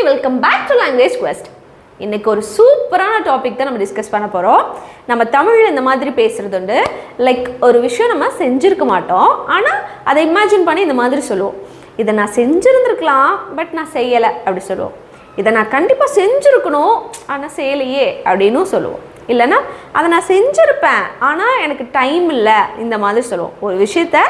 welcome back to language quest. இன்னைக்கு ஒரு சூப்பரான டாபிக் தான் நம்ம டிஸ்கஸ் பண்ண போறோம். நம்ம தமிழ்ல இந்த மாதிரி பேசுறது உண்டு. லைக் ஒரு விஷயம் நம்ம செஞ்சிருக்க மாட்டோம். ஆனா அதை இமேஜின் பண்ணி இந்த மாதிரி சொல்லுவோம். இதை நான் செஞ்சிருந்திருக்கலாம் பட் நான் செய்யலை அப்படி சொல்லுவோம். இதை நான் கண்டிப்பாக செஞ்சுருக்கணும் ஆனால் செய்யலையே அப்படின்னு சொல்லுவோம். இல்லைன்னா அதை நான் செஞ்சுருப்பேன் ஆனால் எனக்கு டைம் இல்லை இந்த மாதிரி சொல்லுவோம். ஒரு விஷயத்த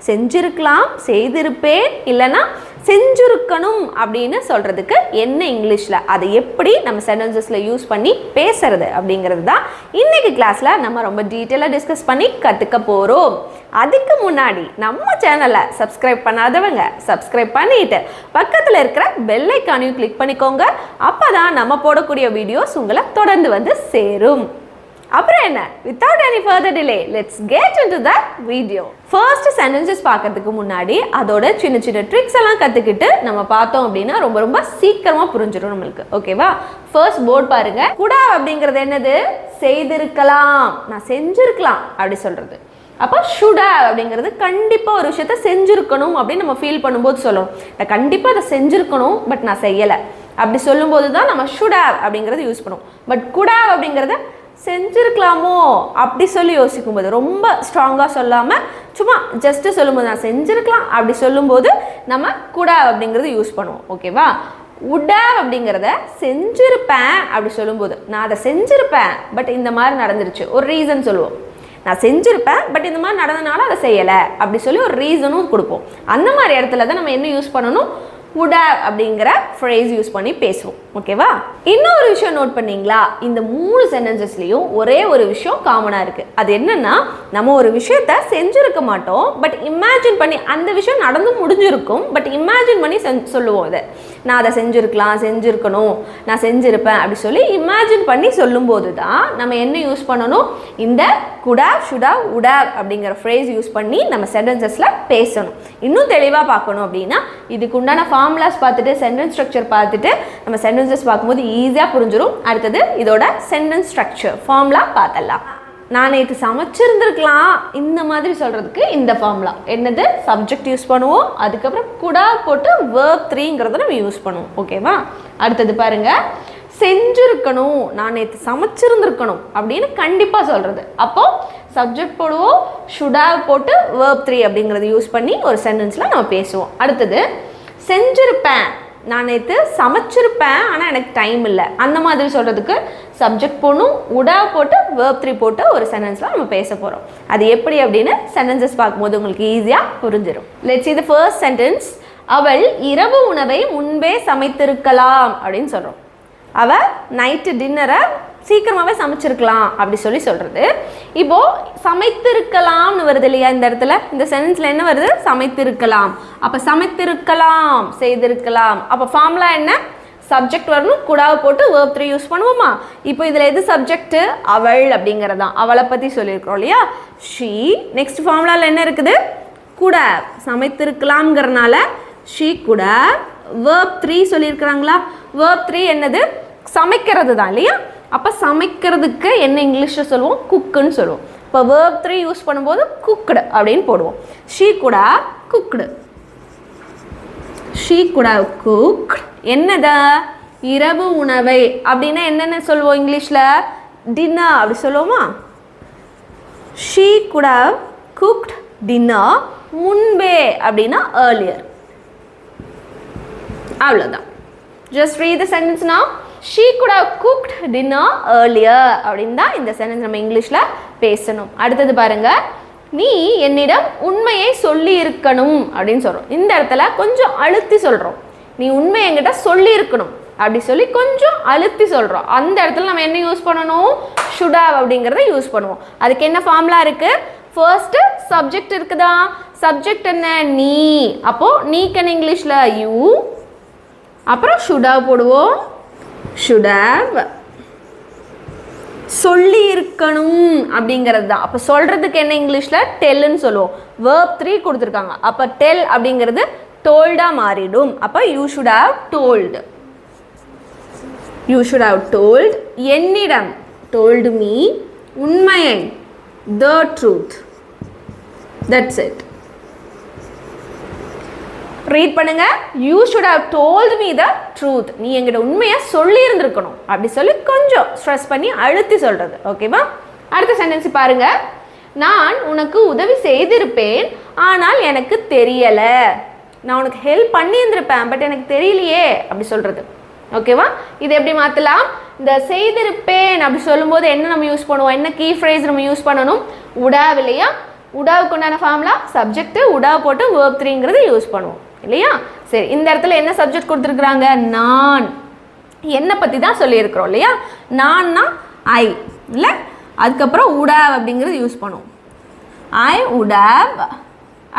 செஞ்சுருக்கலாம், செய்திருப்பேன், இல்லைன்னா செஞ்சுருக்கணும் அப்படின்னு சொல்கிறதுக்கு என்ன இங்கிலீஷில் அதை எப்படி நம்ம சென்டென்சஸில் யூஸ் பண்ணி பேசுறது அப்படிங்கிறது தான் இன்றைக்கி கிளாஸில் நம்ம ரொம்ப டீட்டெயிலாக டிஸ்கஸ் பண்ணி கற்றுக்க போகிறோம். அதுக்கு முன்னாடி நம்ம சேனலை சப்ஸ்கிரைப் பண்ணாதவங்க சப்ஸ்கிரைப் பண்ணிட்டு பக்கத்தில் இருக்கிற பெல் ஐக்கானையும் கிளிக் பண்ணிக்கோங்க. அப்போ தான் நம்ம போடக்கூடிய வீடியோஸ் உங்களை தொடர்ந்து வந்து சேரும். அப்புறம் என்ன, without any further delay, let's get into the video. First sentences பார்க்கிறதுக்கு முன்னாடி அதோட சின்ன சின்ன ட்ரிக்ஸ் எல்லாம் கற்றுக்கிட்டு நம்ம பார்த்தோம் அப்படின்னா ரொம்ப ரொம்ப சீக்கிரமாக புரிஞ்சிடும் நம்மளுக்கு. ஓகேவா? ஃபர்ஸ்ட் போர்ட் பாருங்க. குடா அப்படிங்கிறது என்னது? செய்திருக்கலாம், நான் செஞ்சிருக்கலாம் அப்படி சொல்றது. அப்போ ஷுடா அப்படிங்கிறது கண்டிப்பாக ஒரு விஷயத்த செஞ்சுருக்கணும் அப்படின்னு நம்ம ஃபீல் பண்ணும்போது சொல்லணும். நான் கண்டிப்பாக அதை செஞ்சுருக்கணும் பட் நான் செய்யலை அப்படி சொல்லும்போது தான் நம்ம ஷுடா அப்படிங்கிறது யூஸ் பண்ணுவோம். பட் குடா அப்படிங்கிறத செஞ்சுருக்கலாமோ அப்படி சொல்லி யோசிக்கும்போது ரொம்ப ஸ்ட்ராங்காக சொல்லாமல் சும்மா ஜஸ்ட்டு சொல்லும்போது நான் செஞ்சுருக்கலாம் அப்படி சொல்லும்போது நம்ம குடா அப்படிங்கிறது யூஸ் பண்ணுவோம். ஓகேவா? உடா அப்படிங்கிறத செஞ்சுருப்பேன் அப்படி சொல்லும்போது நான் அதை செஞ்சுருப்பேன் பட் இந்த மாதிரி நடந்துருச்சு ஒரு ரீசன் சொல்லுவோம். நான் செஞ்சுருப்பேன் பட் இந்த மாதிரி நடந்தனால அதை செய்யலை அப்படி சொல்லி ஒரு ரீசனும் கொடுப்போம். அந்த மாதிரி இடத்துல தான் நம்ம என்ன யூஸ் பண்ணணும்? would have அப்படிங்கிற phrase யூஸ் பண்ணி பேசுவோம். ஓகேவா? இன்னொரு விஷயம் நோட் பண்ணீங்களா? இந்த 3 சென்டென்சஸ்லையும் ஒரே ஒரு விஷயம் காமனாக இருக்குது. அது என்னன்னா, நம்ம ஒரு விஷயத்த செஞ்சுருக்க மாட்டோம் பட் இமேஜின் பண்ணி அந்த விஷயம் நடந்து முடிஞ்சிருக்கும் பட் இமேஜின் பண்ணி சொல்லுவோம். அதை நான் அதை செஞ்சுருக்கலாம், செஞ்சுருக்கணும், நான் செஞ்சுருப்பேன் அப்படி சொல்லி இமேஜின் பண்ணி சொல்லும்போது தான் நம்ம என்ன யூஸ் பண்ணணும்? இந்த could have, should have, would have அப்படிங்கிற phrase யூஸ் பண்ணி நம்ம சென்டென்சஸில் பேசணும். இன்னும் தெளிவாக பார்க்கணும் அப்படின்னா இதுக்கு உண்டான ஃபார்முலாஸ் பார்த்துட்டு சென்டென்ஸ் ஸ்ட்ரக்சர் பார்த்துட்டு நம்ம சென்டென்சஸ் பார்க்கும்போது ஈஸியாக புரிஞ்சிடும். அடுத்தது இதோட சென்டென்ஸ் ஸ்ட்ரக்சர் ஃபார்முலா பார்த்தலாம். நான் நேற்று சமைச்சிருந்துருக்கலாம் இந்த மாதிரி சொல்கிறதுக்கு இந்த ஃபார்முலா என்னது? சப்ஜெக்ட் யூஸ் பண்ணுவோம், அதுக்கப்புறம் குடா போட்டு verb 3ங்கிறத நம்ம யூஸ் பண்ணுவோம். ஓகேவா? அடுத்தது பாருங்கள், செஞ்சுருக்கணும், நான் நேற்று சமைச்சிருந்துருக்கணும் அப்படின்னு கண்டிப்பாக சொல்கிறது. அப்போது சப்ஜெக்ட் போடுவோம், should have போட்டு verb 3 அப்படிங்கிறத யூஸ் பண்ணி ஒரு சென்டென்ஸில் நம்ம பேசுவோம். அடுத்தது செஞ்சுருப்பேன், நான் நேற்று சமைச்சிருப்பேன் ஆனால் எனக்கு டைம் இல்லை அந்த மாதிரி சொல்கிறதுக்கு சப்ஜெக்ட் போடணும், உடா போட்டு verb 3 போட்டு ஒரு சென்டென்ஸில் நம்ம பேச போகிறோம். அது எப்படி அப்படின்னு சென்டென்சஸ் பார்க்கும்போது உங்களுக்கு ஈஸியாக புரிஞ்சிடும். Let's see the first sentence. அவள் இரவு உணவை முன்பே சமைத்திருக்கலாம் அப்படின்னு சொல்கிறோம். அவள் நைட்டு டின்னரை சீக்கிரமாகவே சமைச்சிருக்கலாம் அப்படி சொல்லி சொல்கிறது. இப்போது சமைத்திருக்கலாம்னு வருது இல்லையா இந்த இடத்துல? இந்த சென்டென்ஸில் என்ன வருது? சமைத்திருக்கலாம். அப்போ சமைத்திருக்கலாம், செய்திருக்கலாம். அப்போ ஃபார்முலா என்ன? சப்ஜெக்ட் வரணும், குடாவை போட்டு verb 3 யூஸ் பண்ணுவோமா? இப்போ இதில் எது சப்ஜெக்ட்? அவள் அப்படிங்கிறதான். அவளை பற்றி சொல்லியிருக்கிறோம் இல்லையா? ஷீ. நெக்ஸ்ட் ஃபார்முலாவில் என்ன இருக்குது? குடா. சமைத்திருக்கலாம்ங்கிறனால ஷீ குடா. verb 3 சொல்லியிருக்கிறாங்களா? verb 3 என்னது? சமைக்கிறது தான் இல்லையா? அப்போ சமைக்கிறதுக்கு என்ன இங்கிலீஷில் சொல்லுவோம்? குக்குன்னு சொல்லுவோம். இப்போ verb 3 யூஸ் பண்ணும்போது குக்டு அப்படின்னு போடுவோம். She could cooked. She could cooked. என்னதா? இரவு உணவை அப்படின்னா என்னென்ன சொல்லுவோம் இங்கிலீஷில்? டின்னர் அப்படி சொல்லுவோமா? ஷீ குடா குக்ட் டின்னர் முன்பே அப்படின்னா earlier. அவ்வளோதான். Just read the sentence now. She could have cooked dinner earlier அப்படின்னு தான் இந்த சென்டென்ஸ் நம்ம இங்கிலீஷில் பேசணும். அடுத்தது பாருங்க, நீ என்னிடம் உண்மையை சொல்லி இருக்கணும் அப்படின்னு சொல்கிறோம். இந்த இடத்துல கொஞ்சம் அழுத்தி சொல்கிறோம். நீ உண்மை என்கிட்ட சொல்லி இருக்கணும் அப்படி சொல்லி கொஞ்சம் அழுத்தி சொல்கிறோம். அந்த இடத்துல நம்ம என்ன யூஸ் பண்ணணும்? should have அப்படிங்கிறத யூஸ் பண்ணுவோம். அதுக்கு என்ன ஃபார்முலா இருக்குது? ஃபர்ஸ்ட் சப்ஜெக்ட் இருக்குதா? சப்ஜெக்ட் என்ன? நீ. அப்போது நீக்கு என்ன இங்கிலீஷில்? யூ. அப்புறம் should have போடுவோம். should have சொல்லி இருக்கணும் அப்படிங்கிறது தான். அப்போ சொல்கிறதுக்கு என்ன இங்கிலீஷில்? டெல்லுன்னு சொல்லுவோம். verb 3 கொடுத்துருக்காங்க. அப்போ டெல் அப்படிங்கிறது டோல்டாக மாறிடும். அப்போ you should have told. you should have told. என்னிடம் told me. உண்மையை the truth. That's it. Read பண்ணுங்க. You should have told me the truth. நீ என்கிட்ட உண்மையை சொல்லி இருந்திருக்கணும் அப்படி சொல்லி கொஞ்சம் ஸ்ட்ரெஸ் பண்ணி அழுத்தி சொல்றது. ஓகேவா? அடுத்த சென்டென்ஸ் பாருங்க. நான் உனக்கு உதவி செய்திருப்பேன் ஆனால் எனக்கு தெரியல. நான் உனக்கு ஹெல்ப் பண்ணி இருந்திருப்பேன் பட் எனக்கு தெரியலையே அப்படி சொல்றது. ஓகேவா? இது எப்படி மாற்றலாம்? இந்த செய்திருப்பேன் அப்படி சொல்லும்போது என்ன நம்ம யூஸ் பண்ணுவோம்? என்ன கீ ஃப்ரேஸ் நம்ம யூஸ் பண்ணணும்? உடாவ் இல்லையா? உடாவுக்கு உண்டான ஃபார்முலா சப்ஜெக்ட், உடாவ் போட்டு verb 3ங்கிறது யூஸ் பண்ணுவோம் இல்லையா? சரி, இந்த இடத்துல என்ன சப்ஜெக்ட் கொடுத்துருக்குறாங்க? நான். என்னை பற்றி தான் சொல்லியிருக்கிறோம் இல்லையா? நான்னா ஐ இல்லை, அதுக்கப்புறம் உடாவ் அப்படிங்கிறது யூஸ் பண்ணுவோம். ஐ உடாவ்.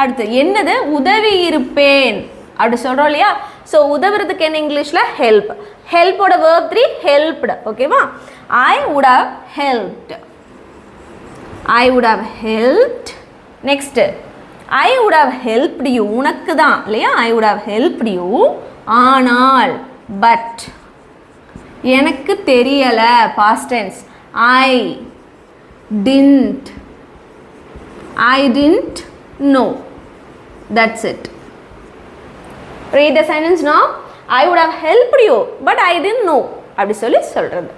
அடுத்து என்னது? உதவி இருப்பேன் அப்படி சொல்கிறோம் இல்லையா? ஸோ உதவுறதுக்கு என்ன இங்கிலீஷில்? ஹெல்ப். ஹெல்ப்போட verb 3 helped. ஓகேவா? ஐ would have helped. I would have helped. Next I would have helped you. உனக்கு தான் இல்லையா? I would have helped you. ஆனால் பட் எனக்கு தெரியலை. past tense. I didn't know. That's it. Read the sentence now. I would have helped you but I didn't know அப்படி சொல்லி சொல்றது.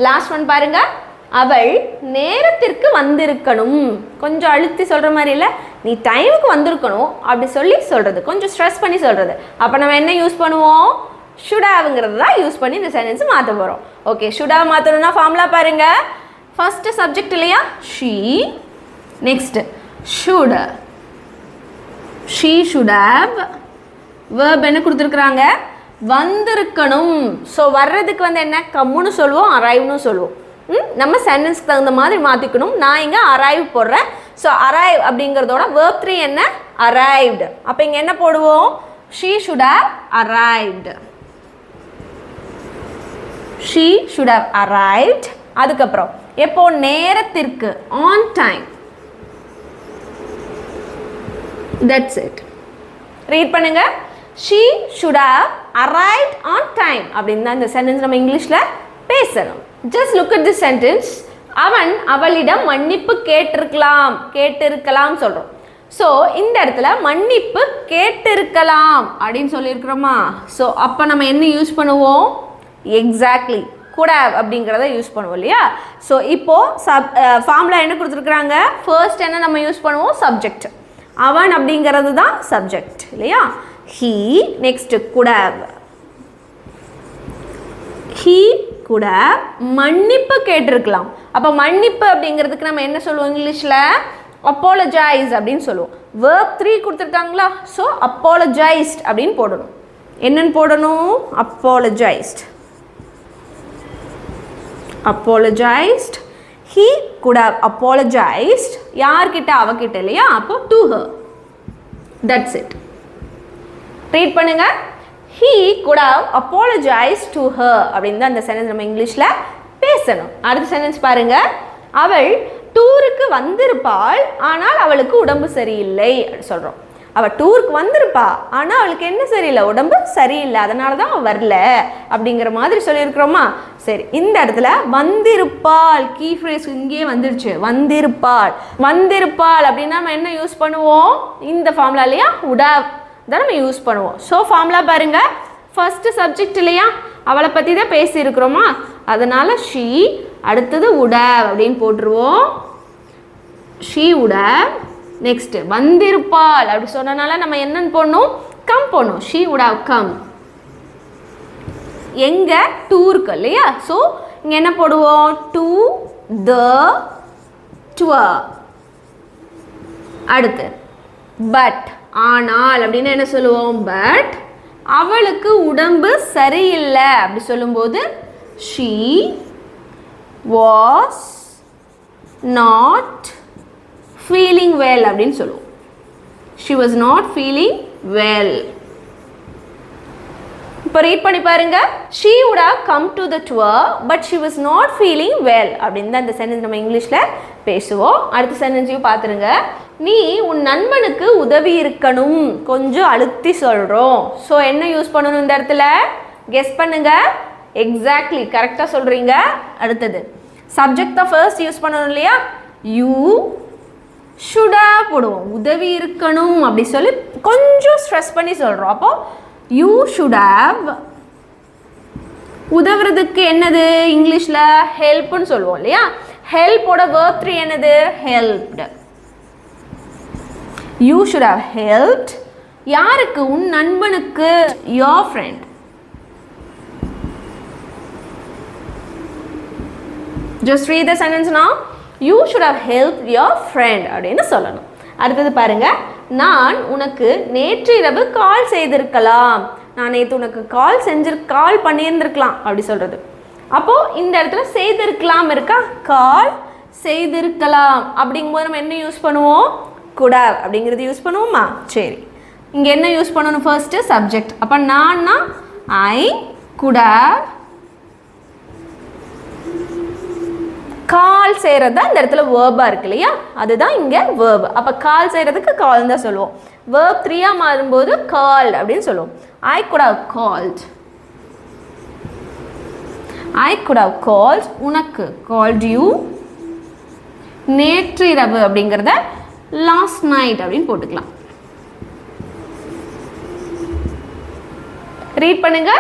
Last one பாருங்க. அவள் நேரத்திற்கு வந்திருக்கணும். கொஞ்சம் அழுத்தி சொல்ற மாதிரி இல்லை, நீ டைமுக்கு வந்திருக்கணும் அப்படி சொல்லி சொல்றது. கொஞ்சம் ஸ்ட்ரெஸ் பண்ணி சொல்றது. அப்போ நம்ம என்ன யூஸ் பண்ணுவோம்? should haveங்கிறது தான் யூஸ் பண்ணி இந்த சென்டென்ஸ் மாற்ற போகிறோம். ஓகே, should have மாற்றணும்னா ஃபார்முலா பாருங்க. ஃபர்ஸ்ட் சப்ஜெக்ட் இல்லையா? she. Next should. she should have. verb என்ன கொடுத்துருக்குறாங்க? வந்திருக்கணும். ஸோ வர்றதுக்கு வந்து என்ன? கம்முன்னு சொல்லுவோம், அரைவ்னு சொல்லுவோம். நம்ம சென்டென்ஸ்க்கு தகுந்த மாதிரி மாற்றிக்கணும். நான் இங்கே அரைவ் போடுறேன். ஸோ அரைவ் அப்படிங்கிறதோட verb 3 என்ன? arrived. அப்போ இங்கே என்ன போடுவோம்? she should have arrived. she should have arrived. அதுக்கப்புறம் எப்போ? நேரத்திற்கு, on time. that's it. Read பண்ணுங்க. she should have arrived on time அப்படின்னு தான் இந்த சென்டென்ஸ் நம்ம இங்கிலீஷில் பேசணும். just look at this sentence. அவன் அவளிடம் மன்னிப்பு கேட்டிருக்கலாம் சொல்கிறோம். ஸோ இந்த இடத்துல மன்னிப்பு கேட்டிருக்கலாம் அப்படின்னு சொல்லியிருக்கிறோமா? ஸோ அப்போ நம்ம என்ன யூஸ் பண்ணுவோம்? எக்ஸாக்ட்லி could have அப்படிங்கிறத யூஸ் பண்ணுவோம் இல்லையா? ஸோ இப்போது ஃபார்முலா என்ன கொடுத்துருக்குறாங்க? ஃபர்ஸ்ட் என்ன நம்ம யூஸ் பண்ணுவோம்? சப்ஜெக்ட். அவன் அப்படிங்கிறது தான் சப்ஜெக்ட் இல்லையா? he. Next could have. he could have மன்னிப்பு கேட்டிருக்கலாம். அப்போ மன்னிப்பு அப்படிங்கிறதுக்கு நம்ம என்ன சொல்லுவோம் இங்கிலீஷில்? apologize அப்படின்னு சொல்லுவோம். verb 3 கொடுத்துருக்காங்களா? ஸோ apologized அப்படின்னு போடணும். என்னன்னு போடணும்? apologized. apologized. he could have apologized. யார்கிட்ட? அவகிட்ட இல்லையா? அப்போ to her. that's it. Read பண்ணுங்க. he could have apologized to her அப்படின்னு தான் இந்த சென்டென்ஸ் நம்ம இங்கிலீஷில் பேசணும். அடுத்த சென்டென்ஸ் பாருங்க. அவள் டூருக்கு வந்திருப்பாள் ஆனால் அவளுக்கு உடம்பு சரியில்லை சொல்கிறோம். அவள் டூருக்கு வந்திருப்பா ஆனால் அவளுக்கு என்ன சரியில்லை? உடம்பு சரியில்லை, அதனால தான் அவள் வரல அப்படிங்கிற மாதிரி சொல்லியிருக்கிறோமா? சரி, இந்த இடத்துல வந்திருப்பாள் கீ ஃப்ரேஸ் இங்கேயே வந்துடுச்சு. வந்திருப்பாள் அப்படின்னா நம்ம என்ன யூஸ் பண்ணுவோம்? இந்த ஃபார்முலா இல்லையா? உடாவ் தான் நம்ம யூஸ் பண்ணுவோம். ஸோ ஃபார்முலா பாருங்க. ஃபர்ஸ்ட் சப்ஜெக்ட் இல்லையா? அவளை பற்றி தான் பேசியிருக்கிறோமா? அதனால she. அடுத்தது would have அப்படின்னு போட்டுருவோம். she would have. நெக்ஸ்ட் வந்திருப்பாள் அப்படி சொன்னனால நம்ம என்னன்னு போடணும்? கம் போடணும். she would have come. எங்க? டூருக்கு இல்லையா? ஸோ இங்கே என்ன போடுவோம்? to the tour. அடுத்து பட் ஆனால் அப்படின்னு என்ன சொல்லுவோம்? பட் அவளுக்கு உடம்பு சரியில்லை அப்படி சொல்லும்போது she was not feeling well அப்படின்னு சொல்லுவோம். she was not feeling well. இப்போ ரீட் பண்ணி பாருங்க. she would have come to the tour but she was not feeling well அப்படின்னு தான் இந்த சென்டென்ஸ் நம்ம இங்கிலீஷில் பேசுவோம். அடுத்த சென்டென்ஸையும் பார்த்துருங்க. நீ உன் நண்பனுக்கு உதவி இருக்கணும். கொஞ்சம் அழுத்தி சொல்கிறோம். ஸோ என்ன யூஸ் பண்ணணும் இந்த இடத்துல? கெஸ் பண்ணுங்க. எக்ஸாக்ட்லி கரெக்டாக சொல்கிறீங்க. அடுத்தது சப்ஜெக்ட் தான் ஃபர்ஸ்ட் யூஸ் பண்ணணும் இல்லையா? யூ should have போடுவோம். உதவி இருக்கணும் அப்படி சொல்லி கொஞ்சம் ஸ்ட்ரெஸ் பண்ணி சொல்கிறோம். அப்போ you should have உதவுறதுக்கு என்னது இங்கிலீஷில் ஹெல்ப்னு சொல்லுவோம் இல்லையா? ஹெல்ப்போட verb 3 என்னது helped. You should have helped. யாருக்கு? உன் நண்பனுக்கு, your friend. Just read the sentence now. You should have helped your friend அப்படின்னு சொல்லணும். அடுத்தது பாருங்க, நான் உனக்கு நேற்று இரவு கால் செய்திருக்கலாம். நான் நேற்று உனக்கு கால் பண்ணியிருந்திருக்கலாம் அப்படி சொல்கிறது. அப்போது இந்த இடத்துல செய்திருக்கலாம் இருக்கா? கால் செய்திருக்கலாம் அப்படிங்கும்போது நம்ம என்ன யூஸ் பண்ணுவோம்? could have அப்படிங்கிறது யூஸ் பண்ணுவோமா? சரி, இங்கே என்ன யூஸ் பண்ணணும்? First subject. அப்போ நான்னா ஐ could have. கால் செய்கிறது தான் இந்த இடத்துல வேர்பாக இருக்கு இல்லையா? அதுதான் இங்கே வேர்ப். அப்போ கால் செய்கிறதுக்கு கால் தான் சொல்லுவோம். வேர்ப் 3 மாறும்போது கால்ட் அப்படின்னு சொல்லுவோம். ஐ could have called. I could have called உனக்கு, called you. நேற்று இரவு அப்படிங்கிறத last night அப்படின்னு போட்டுக்கலாம். ரீட் பண்ணுங்க.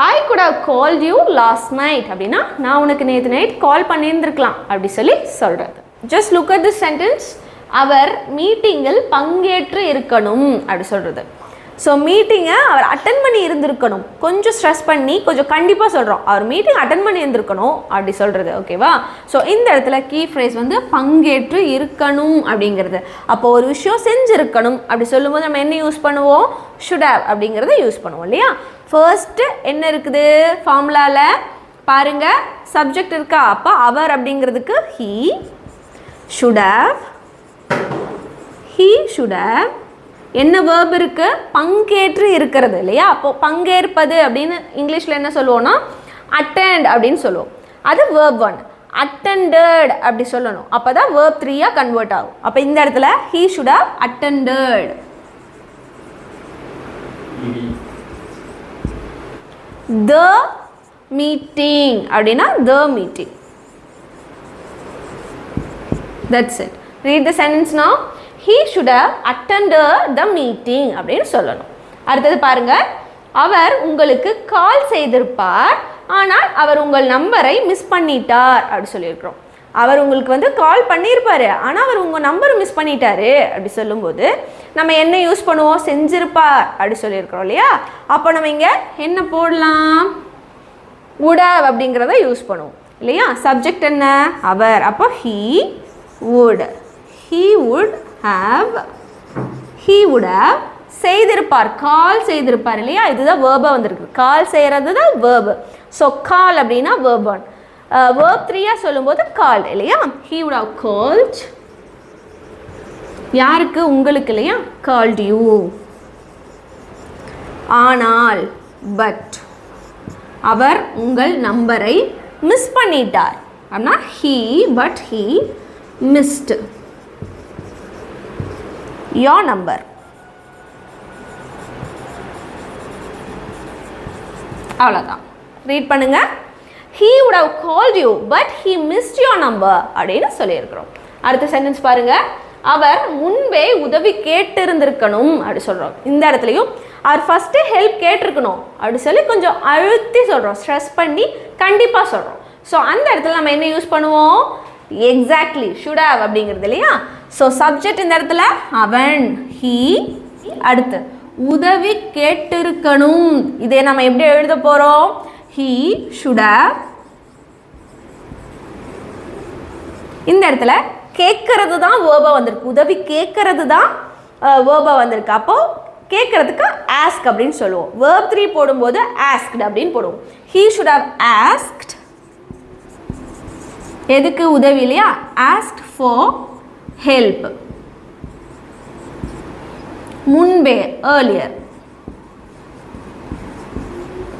I could have called you last night அப்படின்னா நான் உனக்கு நேற்று நைட் கால் பண்ணியிருந்திருக்கலாம் அப்படி சொல்லி சொல்கிறது. Just look at this sentence. அவர் மீட்டிங்கில் பங்கேற்று இருக்கணும் அப்படி சொல்கிறது. ஸோ மீட்டிங்கை அவர் அட்டன் பண்ணி இருந்திருக்கணும். கொஞ்சம் ஸ்ட்ரெஸ் பண்ணி கொஞ்சம் கண்டிப்பாக சொல்கிறோம். அவர் மீட்டிங் அட்டன் பண்ணி இருந்திருக்கணும் அப்படி சொல்கிறது. ஓகேவா? ஸோ இந்த இடத்துல கீ ஃப்ரேஸ் வந்து பங்கேற்று இருக்கணும் அப்படிங்கிறது. அப்போ ஒரு விஷயம் செஞ்சுருக்கணும் அப்படி சொல்லும்போது நம்ம என்ன யூஸ் பண்ணுவோம்? should have அப்படிங்கிறத யூஸ் பண்ணுவோம் இல்லையா? ஃபர்ஸ்ட்டு என்ன இருக்குது ஃபார்முலாவில் பாருங்கள், சப்ஜெக்ட் இருக்கா? அப்போ அவர் அப்படிங்கிறதுக்கு he should have. என்ன verb இருக்கு? பங்கேற்று இருக்கிறது இல்லையா? அப்போ பங்கேற்பது அப்படின்னு இங்கிலீஷில் என்ன சொல்லுவோம்னா attend அப்படின்னு சொல்லுவோம். அது verb 1. attended அப்படி சொல்லணும். அப்போ தான் verb 3 கன்வெர்ட் ஆகும். அப்போ இந்த இடத்துல he should have attended. the meeting அப்படின்னா the meeting. That's it. Read the sentence now. He should have attended the meeting அப்படின்னு சொல்லணும். அடுத்தது பாருங்க, அவர் உங்களுக்கு கால் செய்திருப்பார், ஆனால் அவர் உங்கள் நம்பரை மிஸ் பண்ணிட்டார் அப்படி சொல்லியிருக்கிறோம். அவர் உங்களுக்கு வந்து கால் பண்ணியிருப்பார், ஆனால் அவர் உங்கள் நம்பரை மிஸ் பண்ணிட்டாரு அப்படி சொல்லும்போது நம்ம என்ன யூஸ் பண்ணுவோம்? செஞ்சிருப்பார் அப்படி சொல்லியிருக்கிறோம் இல்லையா? அப்போ நம்ம இங்கே என்ன போடலாம்? would have அப்படிங்கிறத யூஸ் பண்ணுவோம் இல்லையா? சப்ஜெக்ட் என்ன? அவர். அப்போ he would have செய்திருப்பார், கால் செய்திருப்பார் இல்லையா? இதுதான் வேர்பாக வந்திருக்கு. கால் செய்கிறது தான் வேர்பு. ஸோ கால் அப்படின்னா வேர்ப் 1. வேர்ப் 3 சொல்லும்போது கால்ட் இல்லையா? he would have called. யாருக்கு? உங்களுக்கு இல்லையா? called you. ஆனால் பட் அவர் உங்கள் நம்பரை மிஸ் பண்ணிட்டார் அப்படின்னா he missed your number. அவ்வளோதான். ரீட் பண்ணுங்க. he would have called you but he missed your number அப்படின்னு சொல்லியிருக்கிறோம். அடுத்த சென்டென்ஸ் பாருங்க, அவர் முன்பே உதவி கேட்டிருந்திருக்கணும் அப்படி சொல்கிறோம். இந்த இடத்துலையும் அவர் ஃபஸ்ட்டு ஹெல்ப் கேட்டிருக்கணும் அப்படி சொல்லி கொஞ்சம் அழுத்தி சொல்கிறோம், ஸ்ட்ரெஸ் பண்ணி கண்டிப்பாக சொல்கிறோம். ஸோ அந்த இடத்துல நம்ம என்ன யூஸ் பண்ணுவோம்? எக்ஸாக்ட்லி should have அப்படிங்கிறது இல்லையா? ஸோ சப்ஜெக்ட் இந்த இடத்துல அவன் he. அடுத்து உதவி கேட்டிருக்கணும், இதை நம்ம எப்படி எழுத போகிறோம்? he should have. இந்த இடத்துல கேட்கறது தான் வேர்பாக வந்திருக்கு, உதவி கேட்கறது தான் வேர்பாக வந்திருக்கு. அப்போது கேட்கறதுக்கு ask அப்படின்னு சொல்லுவோம். verb 3 போடும்போது asked அப்படின்னு போடுவோம். he should have asked. எதுக்கு? உதவி இல்லையா? asked for help. முன்பே earlier.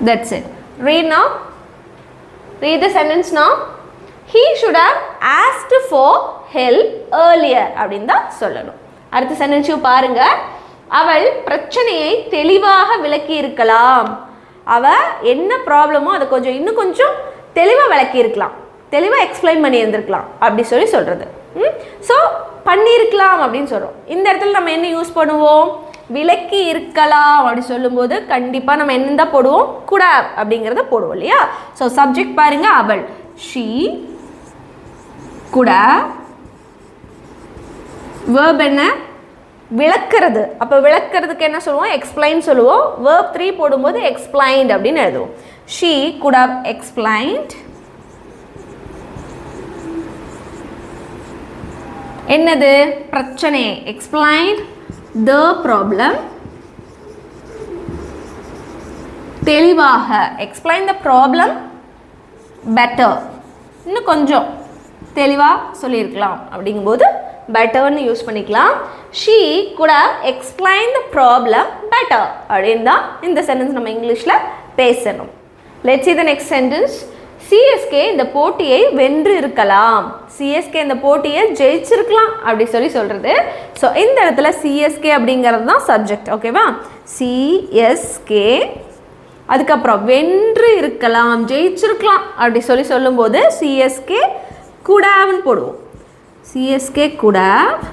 That's it. Read now. Read the sentence now. He should have asked for help earlier அப்படின்னு தான் சொல்லணும். அடுத்த சென்டென்ஸையும் பாருங்க. அவள் பிரச்சனையை தெளிவாக விளக்கி இருக்கலாம். அவள் என்ன ப்ராப்ளமோ அதை இன்னும் கொஞ்சம் தெளிவாக விளக்கி இருக்கலாம், தெளிவாக எக்ஸ்பிளைன் பண்ணி இருந்திருக்கலாம் அப்படி சொல்லி சொல்கிறது. ஸோ பண்ணியிருக்கலாம் அப்படின்னு சொல்கிறோம். இந்த இடத்துல நம்ம என்ன யூஸ் பண்ணுவோம்? விலக்கி இருக்கலாம் அப்படி சொல்லும்போது கண்டிப்பாக நம்ம என்ன தான் போடுவோம்? could have அப்படிங்கிறத போடுவோம் இல்லையா? ஸோ சப்ஜெக்ட் பாருங்க, அவள். she could have. verb என்ன? விளக்குறது. அப்போ விளக்குறதுக்கு என்ன சொல்லுவோம்? explain சொல்லுவோம். verb 3 போடும்போது explained அப்படின்னு எழுதுவோம். she could have explained. என்னது? பிரச்சனை. explained the problem. தெளிவாக. explain the problem better. இன்னும் கொஞ்சம் தெளிவாக சொல்லியிருக்கலாம் அப்படிங்கும்போது பெட்டர்னு யூஸ் பண்ணிக்கலாம். she could have explained the problem better அப்படின்னு தான் இந்த சென்டென்ஸ் நம்ம இங்கிலீஷில் பேசணும். let's see the next sentence. CSK இந்த போட்டியை வென்று இருக்கலாம். சிஎஸ்கே இந்த போட்டியை ஜெயிச்சிருக்கலாம் அப்படி சொல்கிறது. ஸோ இந்த இடத்துல சிஎஸ்கே அப்படிங்கிறது தான் சப்ஜெக்ட். ஓகேவா? சிஎஸ்கே அதுக்கப்புறம் வென்று இருக்கலாம், ஜெயிச்சிருக்கலாம் அப்படி சொல்லும்போது சிஎஸ்கே குடாவ்னு போடுவோம். சிஎஸ்கே குடாவ்.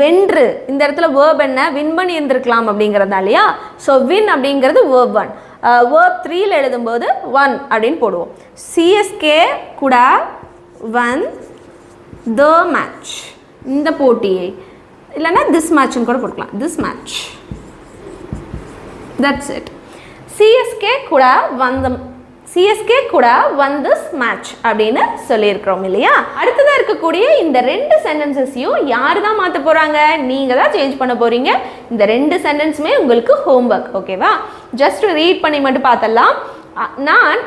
வென்று இந்த இடத்துல வேர்ப் என்ன? வின் பண்ணி இருந்திருக்கலாம் அப்படிங்கிறதா இல்லையா? ஸோ வின் அப்படிங்கிறது வேர்ப் 1. verb 3ல் எழுதும்போது 1 அப்படின்னு போடுவோம். CSK could have won the match. இந்த போட்டியை இல்லைன்னா this matchன்னு கூட போட்டுக்கலாம். this match. that's it. CSK could have won this match அப்படின்னு சொல்லியிருக்கிறோம் இல்லையா? அடுத்ததாக இருக்கக்கூடிய இந்த 2 சென்டென்சஸையும் யார் தான் மாற்ற போகிறாங்க? நீங்கள் தான் சேஞ்ச் பண்ண போகிறீங்க. இந்த 2 சென்டென்ஸுமே உங்களுக்கு ஹோம்ஒர்க். ஓகேவா? ஜஸ்ட் ரீட் பண்ணி மட்டும் பார்த்தலாம். நான்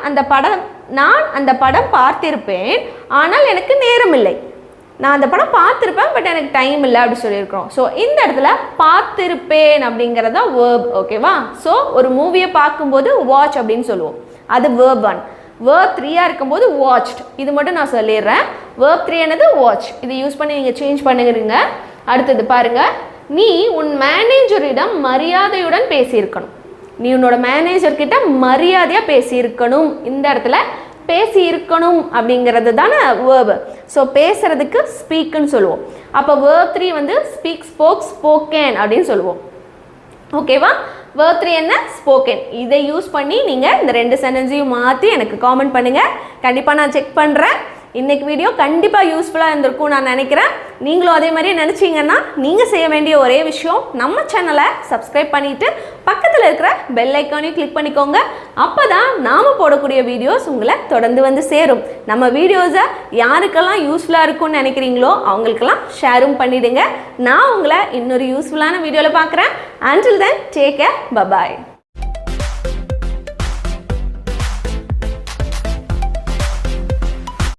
அந்த படம் பார்த்திருப்பேன், ஆனால் எனக்கு நேரம் இல்லை. நான் அந்த படம் பார்த்துருப்பேன், பட் எனக்கு டைம் இல்லை அப்படி சொல்லியிருக்கிறோம். ஸோ இந்த இடத்துல பார்த்திருப்பேன் அப்படிங்கிறது தான் வேர்ப். ஓகேவா? ஸோ ஒரு மூவியை பார்க்கும்போது வாட்ச் அப்படின்னு சொல்லுவோம். அது verb 1. verb 3 இருக்கும்போது watched. இது மட்டும் நான் சொல்லிடுறேன். verb 3 என்னது? watch. இதை யூஸ் பண்ணி நீங்கள் சேஞ்ச் பண்ணுகிறீங்க. அடுத்தது பாருங்க, நீ உன் மேனேஜரிடம் மரியாதையுடன் பேசியிருக்கணும். நீ உன்னோட மேனேஜர்கிட்ட மரியாதையாக பேசியிருக்கணும். இந்த இடத்துல பேசியிருக்கணும் அப்படிங்கிறது தானே verb. ஸோ பேசுறதுக்கு ஸ்பீக்குன்னு சொல்லுவோம். அப்போ verb 3 வந்து ஸ்பீக், ஸ்போக், ஸ்போக்கன் அப்படின்னு சொல்லுவோம். ஓகேவா? verb 3 என்ன? ஸ்போக்கன். இதை யூஸ் பண்ணி நீங்கள் இந்த 2 சென்டென்ஸையும் மாற்றி எனக்கு காமெண்ட் பண்ணுங்கள். கண்டிப்பாக நான் செக் பண்ணுறேன். இன்றைக்கி வீடியோ கண்டிப்பாக யூஸ்ஃபுல்லாக இருந்திருக்கும் நான் நினைக்கிறேன். நீங்களும் அதே மாதிரி நினச்சிங்கன்னா நீங்கள் செய்ய வேண்டிய ஒரே விஷயம், நம்ம சேனலை சப்ஸ்கிரைப் பண்ணிவிட்டு பக்கத்தில் இருக்கிற பெல் ஐக்கானையும் கிளிக் பண்ணிக்கோங்க. அப்போ தான் நாம் போடக்கூடிய வீடியோஸ் உங்களை தொடர்ந்து வந்து சேரும். நம்ம வீடியோஸை யாருக்கெல்லாம் யூஸ்ஃபுல்லாக இருக்கும்னு நினைக்கிறீங்களோ அவங்களுக்கெல்லாம் ஷேரும் பண்ணிவிடுங்க. நான் உங்களை இன்னொரு யூஸ்ஃபுல்லான வீடியோவில் பார்க்குறேன். until then, take care. Bye-bye.